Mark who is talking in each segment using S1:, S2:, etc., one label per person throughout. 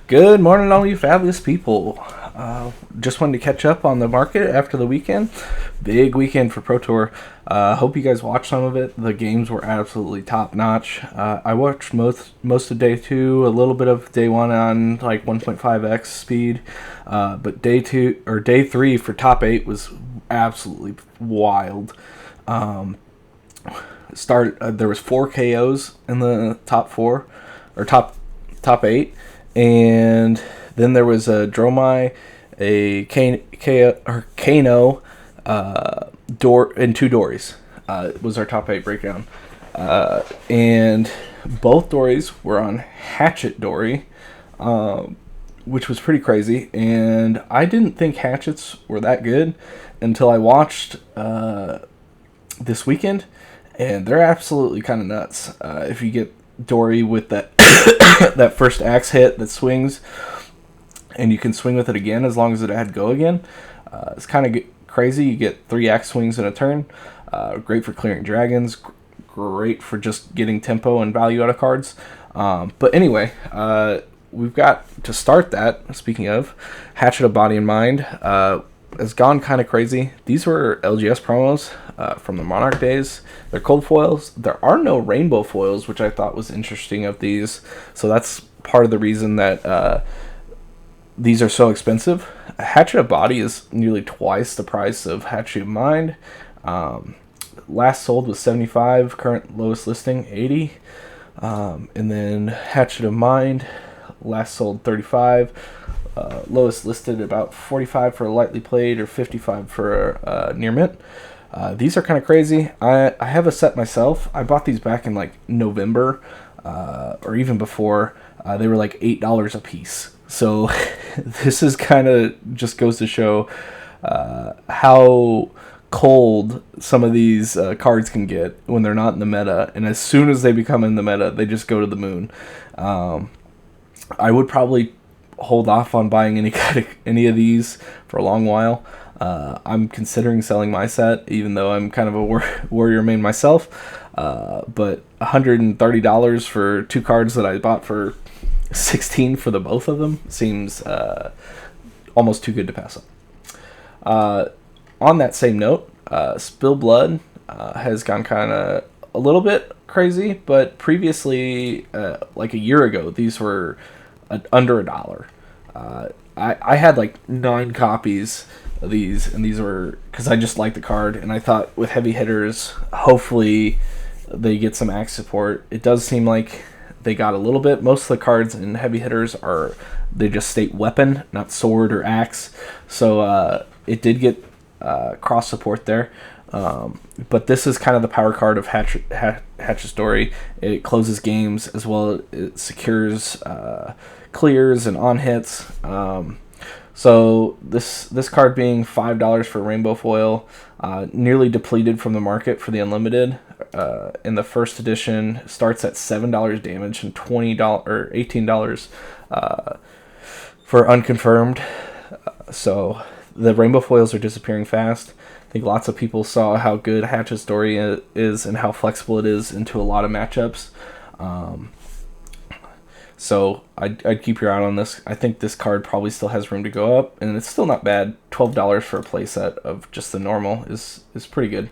S1: Good morning, all you fabulous people. Just wanted to catch up on the market after the weekend. Big weekend for Pro Tour. Hope you guys watched some of it. The games were absolutely top notch. I watched most of day two, a little bit of day one on like 1.5x speed, but day three for top eight was absolutely wild. There was 4 KOs in the top four or top eight. And then there was a Dromai, a Kano, and two Dories. Was our top 8 breakdown. And both Dories were on Hatchet Dory, which was pretty crazy. And I didn't think Hatchets were that good until I watched this weekend. And they're absolutely kind of nuts. If you get Dory with that that first axe hit that swings, and you can swing with it again as long as it had go again. It's kind of crazy. You get 3 axe swings in a turn. Great for clearing dragons. Great for just getting tempo and value out of cards. But anyway, we've got to start that. Speaking of, Hatchet of Body and Mind has gone kind of crazy. These were LGS promos from the Monarch days. They're cold foils. There are no rainbow foils, which I thought was interesting of these. So that's part of the reason that these are so expensive. Hatchet of Body is nearly twice the price of Hatchet of Mind. Last sold was 75. Current lowest listing 80. And then Hatchet of Mind last sold 35. Lowest listed about 45 for a lightly played or 55 for near mint. These are kind of crazy. I have a set myself. I bought these back in like November or even before. They were like $8 a piece. So this is kind of just goes to show how cold some of these cards can get when they're not in the meta. And as soon as they become in the meta, they just go to the moon. I would probably hold off on buying any of these for a long while. I'm considering selling my set, even though I'm kind of a warrior main myself. But $130 for 2 cards that I bought for 16 for the both of them seems almost too good to pass up. On that same note, Spill Blood has gone kind of a little bit crazy, but previously, like a year ago, these were under $1. I had like 9 copies of these, and these were because I just liked the card, and I thought with heavy hitters, hopefully they get some axe support. It does seem like they got a little bit. Most of the cards in heavy hitters they just state weapon, not sword or axe. So it did get cross support there. But this is kind of the power card of Hatchet Story. It closes games as well as it secures clears and on hits. So this card being $5 for rainbow foil, nearly depleted from the market for the unlimited. In the first edition, starts at $7 damage and $20 or $18 for unconfirmed. So the rainbow foils are disappearing fast. I think lots of people saw how good Hatchet Story is and how flexible it is into a lot of matchups. So I'd keep your eye on this. I think this card probably still has room to go up, and it's still not bad. $12 for a playset of just the normal is pretty good.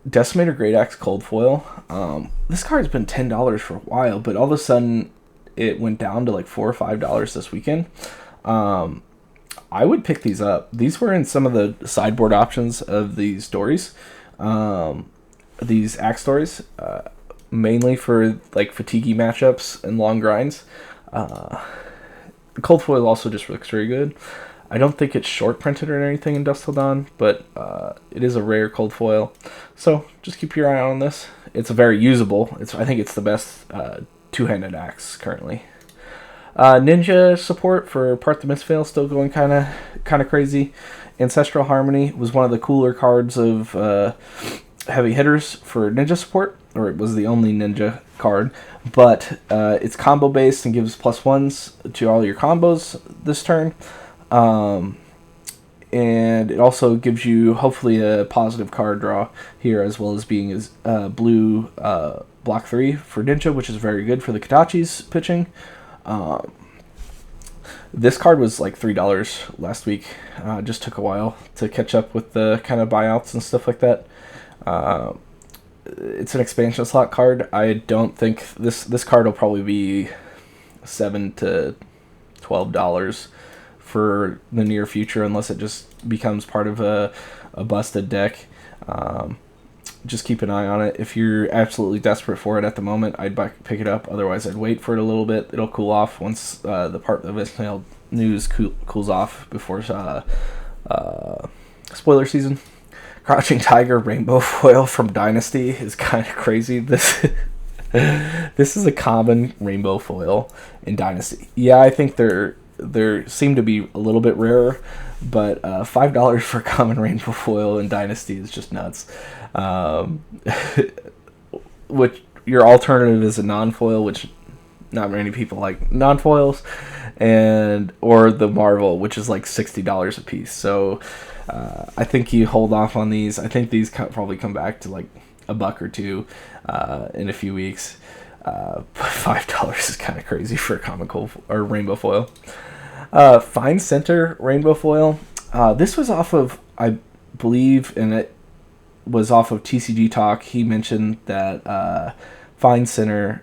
S1: Decimator Great Axe Cold Foil. This card's been $10 for a while, but all of a sudden it went down to like $4 or $5 this weekend. I would pick these up. These were in some of the sideboard options of these stories. These axe stories. Mainly for like fatiguey matchups and long grinds. Cold foil also just looks very good. I don't think it's short printed or anything in Dusk Till Dawn, but it is a rare cold foil. So just keep your eye on this. It's very usable. I think it's the best two-handed axe currently. Ninja support for Part the Misfail still going kind of crazy. Ancestral Harmony was one of the cooler cards of heavy hitters for ninja support, or it was the only ninja card, but it's combo based and gives +1s to all your combos this turn, and it also gives you hopefully a positive card draw here, as well as being blue block 3 for ninja, which is very good for the Katachis pitching. This card was like $3 last week. Just took a while to catch up with the kind of buyouts and stuff like that. It's an expansion slot card. I don't think this card will probably be $7 to $12 for the near future, unless it just becomes part of a busted deck. Just keep an eye on it. If you're absolutely desperate for it at the moment, I'd pick it up. Otherwise, I'd wait for it a little bit. It'll cool off once the part of Ismail news cools off before spoiler season. Crouching Tiger Rainbow Foil from Dynasty is kind of crazy. This is a common rainbow foil in Dynasty. Yeah, I think they're seem to be a little bit rarer, but $5 for a common rainbow foil in Dynasty is just nuts. Which your alternative is a non-foil, which not many people like non-foils, or the Marvel, which is like $60 a piece. So I think you hold off on these. I think these probably come back to like $1 or $2 in a few weeks. But $5 is kind of crazy for a comical or rainbow foil. Fine Center Rainbow Foil. This was off of, I believe, and it was off of TCG Talk. He mentioned that Fine Center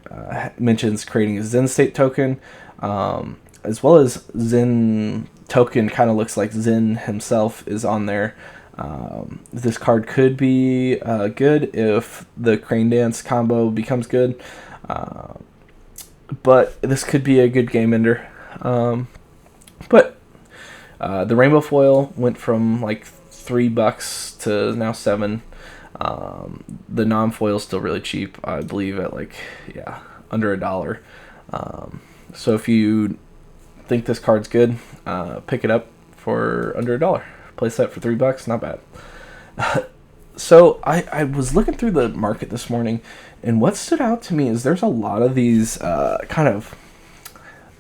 S1: mentions creating a Zen State token, as well as Zen token kind of looks like Zen himself is on there. This card could be good if the Crane Dance combo becomes good, but this could be a good game ender. But the rainbow foil went from like $3 to now $7. The non-foil is still really cheap, I believe, at like under $1. So if you think this card's good, pick it up for under $1. Place that for $3, not bad. So I was looking through the market this morning, and what stood out to me is there's a lot of these kind of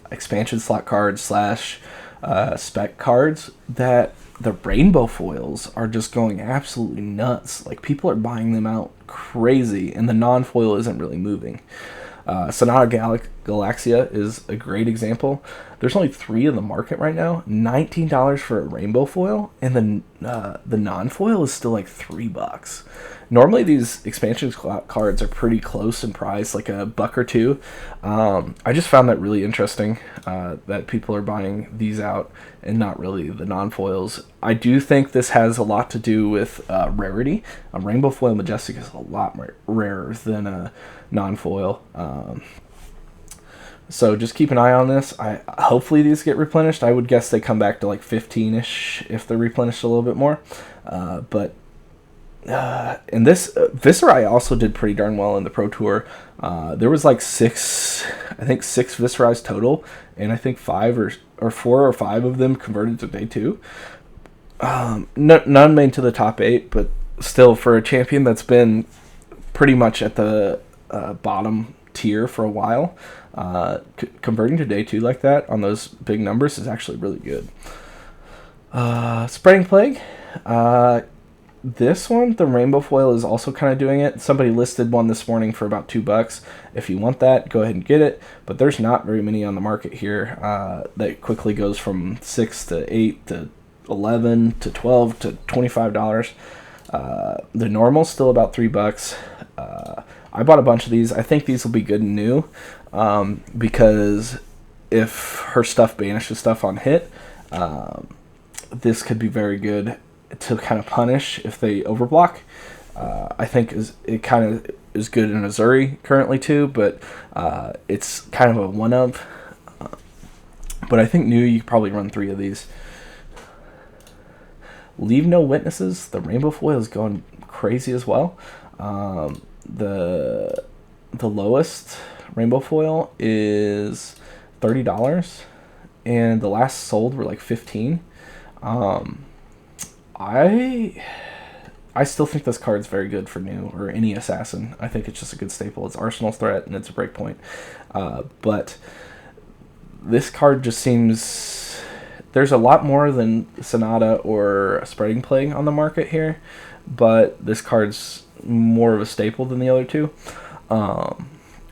S1: expansion slot cards / spec cards that the rainbow foils are just going absolutely nuts. Like, people are buying them out crazy, and the non-foil isn't really moving. Sonata Galaxia is a great example. There's only 3 in the market right now. $19 for a rainbow foil, and the non-foil is still like $3. Normally these expansion cards are pretty close in price, like $1 or $2. I just found that really interesting, that people are buying these out and not really the non-foils. I do think this has a lot to do with rarity. A rainbow foil majestic is a lot more rarer than a non-foil. So just keep an eye on this. Hopefully these get replenished. I would guess they come back to like 15-ish if they're replenished a little bit more. And this Viserai also did pretty darn well in the Pro Tour. There was like 6 Viserais total, and I think 4 or 5 of them converted to day 2. None made to the top 8, but still, for a champion that's been pretty much at the bottom tier for a while, converting to day 2 like that on those big numbers is actually really good. Spreading Plague. This one, the rainbow foil, is also kind of doing it. Somebody listed one this morning for about $2. If you want that, go ahead and get it. But there's not very many on the market here. That quickly goes from 6 to 8 to 11 to 12 to $25. The normal's still about $3. I bought a bunch of these. I think these will be good and new, because if her stuff banishes stuff on hit, this could be very good to kind of punish if they overblock. I think it kind of is good in Azuri currently too, but it's kind of a one-of. But I think new, you could probably run 3 of these. Leave No Witnesses. The rainbow foil is going crazy as well. The lowest rainbow foil is $30, and the last sold were like $15. I still think this card's very good for new or any assassin. I think it's just a good staple. It's Arsenal threat and it's a breakpoint. But this card just seems... There's a lot more than Sonata or Spreading Plague on the market here, but this card's more of a staple than the other 2.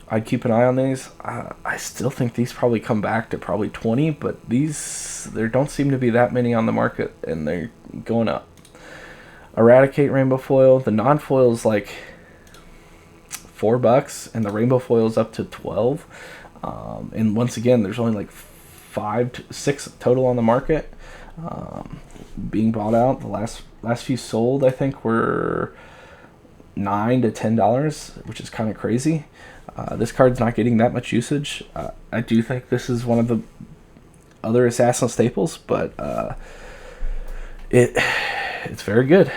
S1: I'd keep an eye on these. I still think these probably come back to probably 20, but there don't seem to be that many on the market, and they're going up. Eradicate rainbow foil. The non-foil is like $4, and the rainbow foil is up to 12. And once again, there's only like 5 to 6 total on the market being bought out. The last few sold, I think, were $9 to $10, which is kind of crazy. This card's not getting that much usage. I do think this is one of the other Assassin staples, but it's very good.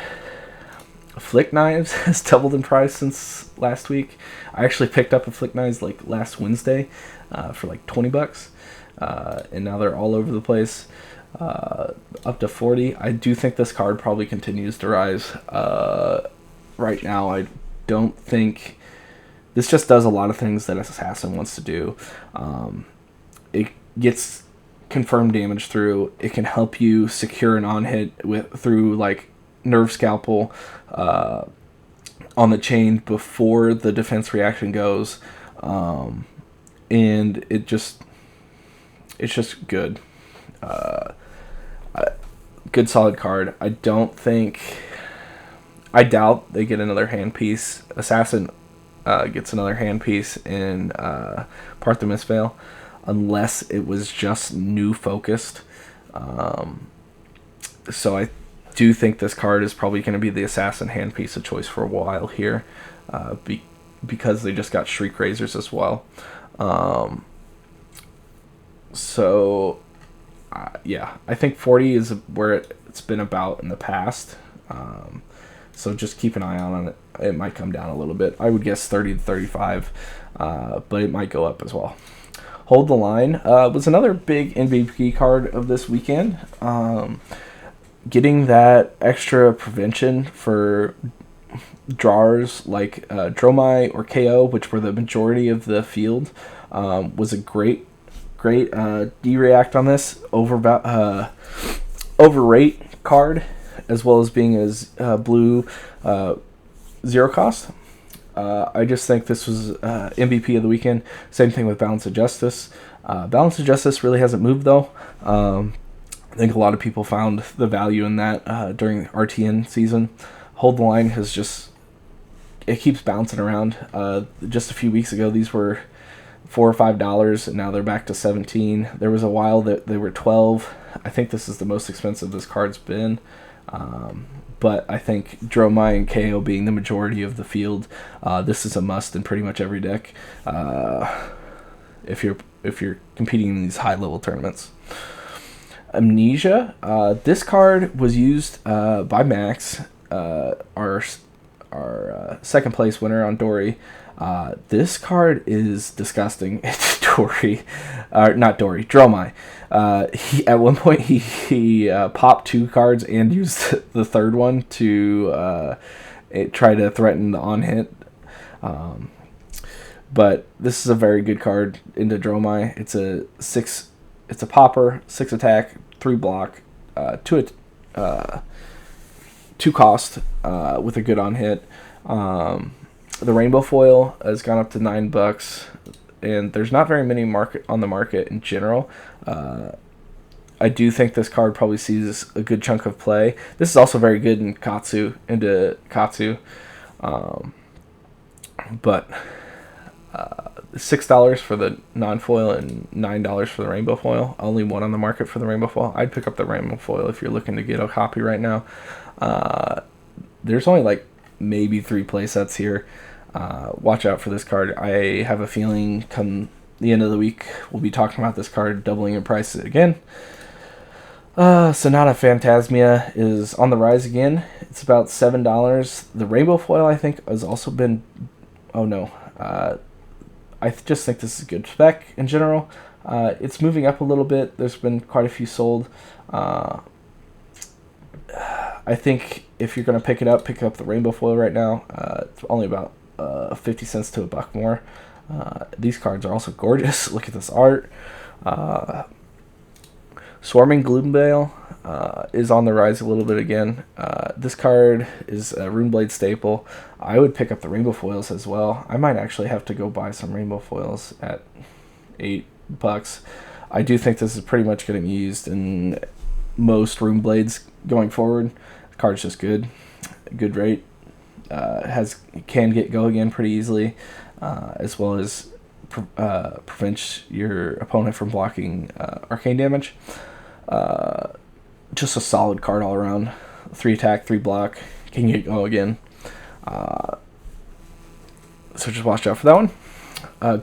S1: Flick Knives has doubled in price since last week. I actually picked up a Flick Knives like last Wednesday for like $20, and now they're all over the place, up to 40. I do think this card probably continues to rise. Right now, I don't think this just does a lot of things that Assassin wants to do. It gets confirmed damage through. It can help you secure an on hit through like Nerve Scalpel on the chain before the defense reaction goes, and it's just good. Good solid card. I doubt they get another hand piece. Assassin gets another hand piece in Parthimus Veil, unless it was just new focused. So I do think this card is probably going to be the Assassin hand piece of choice for a while here, because they just got Shriek Razors as well. Yeah, I think 40 is where it's been about in the past. So just keep an eye on it. It might come down a little bit. I would guess 30 to 35, but it might go up as well. Hold the Line was another big MVP card of this weekend. Getting that extra prevention for drawers like Dromai or KO, which were the majority of the field, was a great D-react on this. Overrate card, as well as being as blue 0 cost. I just think this was MVP of the weekend. Same thing with Balance of Justice. Balance of Justice really hasn't moved though. I think a lot of people found the value in that during RTN season. Hold the Line it keeps bouncing around. Just a few weeks ago, these were $4 or $5, and now they're back to 17. There was a while that they were 12. I think this is the most expensive this card's been. But I think Dromai and KO being the majority of the field, this is a must in pretty much every deck. If you're competing in these high level tournaments. Amnesia. This card was used by Max, our second place winner on Dory. This card is disgusting. It's Dory, not Dory, Dromai. At one point he popped 2 cards and used the third one to try to threaten the on hit. But this is a very good card into Dromai. It's a popper, 6 attack, 3 block, 2 cost with a good on hit. The rainbow foil has gone up to $9, and there's not very many on the market in general. I do think this card probably sees a good chunk of play. This is also very good in Katsu, but $6 for the non-foil and $9 for the rainbow foil. Only one on the market for the rainbow foil. I'd pick up the rainbow foil if you're looking to get a copy right now. There's only like maybe 3 play sets here. Watch out for this card. I have a feeling come the end of the week we'll be talking about this card doubling in price again. Sonata Fantasia is on the rise again. It's about $7. The rainbow foil, I think, has also been... Oh, no. I just think this is a good spec in general. It's moving up a little bit. There's been quite a few sold. I think if you're going to pick up the rainbow foil right now. It's only about 50 cents to $1 more. These cards are also gorgeous. Look at this art. Swarming Gloomveil. is on the rise a little bit again. This card is a Runeblade staple. I would pick up the rainbow foils as well. I might actually have to go buy some rainbow foils at $8. I do think this is pretty much going to be used in most Runeblades going forward. The card's just good rate. Can get go again pretty easily, as well as prevents your opponent from blocking arcane damage. Just a solid card all around. 3 attack, 3 block, can get go again. So just watch out for that one.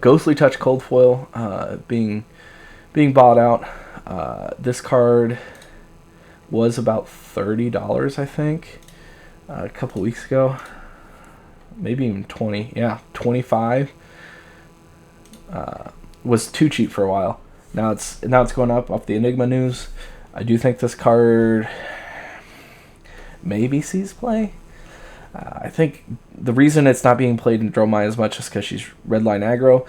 S1: Ghostly Touch Cold Foil being bought out. This card was about $30, I think, a couple weeks ago. Maybe even 20. Yeah, 25. Was too cheap for a while. Now it's going up off the Enigma news. I do think this card maybe sees play. I think the reason it's not being played in Dromai as much is because she's redline aggro.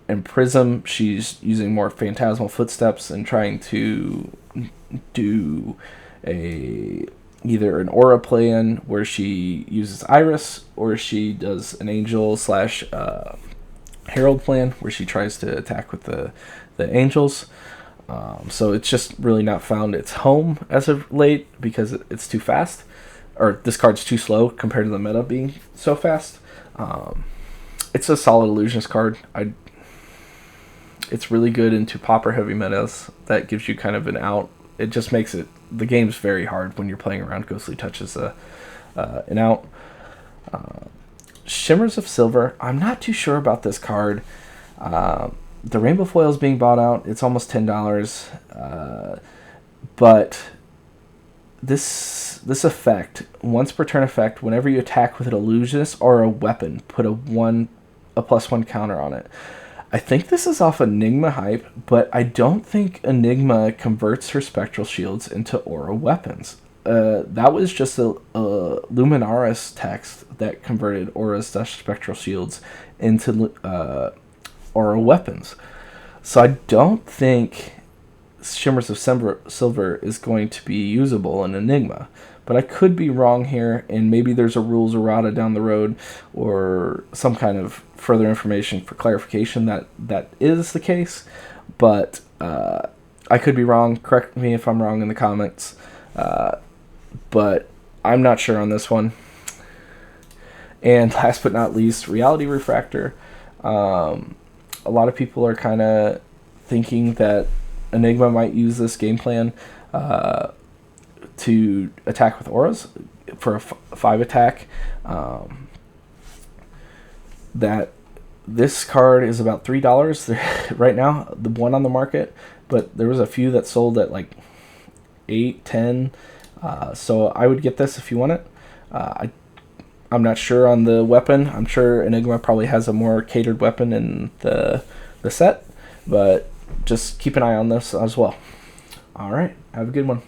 S1: In Prism, she's using more Phantasmal Footsteps and trying to do either an aura play-in where she uses Iris, or she does an Angel / Herald plan where she tries to attack with the Angels. So it's just really not found its home as of late because it's too fast, or this card's too slow compared to the meta being so fast. It's a solid illusionist card. It's really good into popper heavy metas. That gives you kind of an out. It just makes the game's very hard when you're playing around Ghostly Touch as an out. Shimmers of Silver. I'm not too sure about this card. The rainbow foil is being bought out. It's almost $10. But this effect, once per turn effect, whenever you attack with an illusionist or a weapon, put a +1 counter on it. I think this is off Enigma hype, but I don't think Enigma converts her spectral shields into aura weapons. That was just a Luminaris text that converted auras / spectral shields into aura weapons. So I don't think Shimmers of Silver is going to be usable in Enigma. But I could be wrong here, and maybe there's a rules errata down the road or some kind of further information for clarification that is the case. But I could be wrong. Correct me if I'm wrong in the comments. But I'm not sure on this one. And last but not least, Reality Refractor. A lot of people are kind of thinking that Enigma might use this game plan to attack with auras for a 5 attack. That this card is about $3 right now, the one on the market, but there was a few that sold at like $8, $10. So I would get this if you want it. I'm not sure on the weapon. I'm sure Enigma probably has a more catered weapon in the set, but just keep an eye on this as well. All right, have a good one.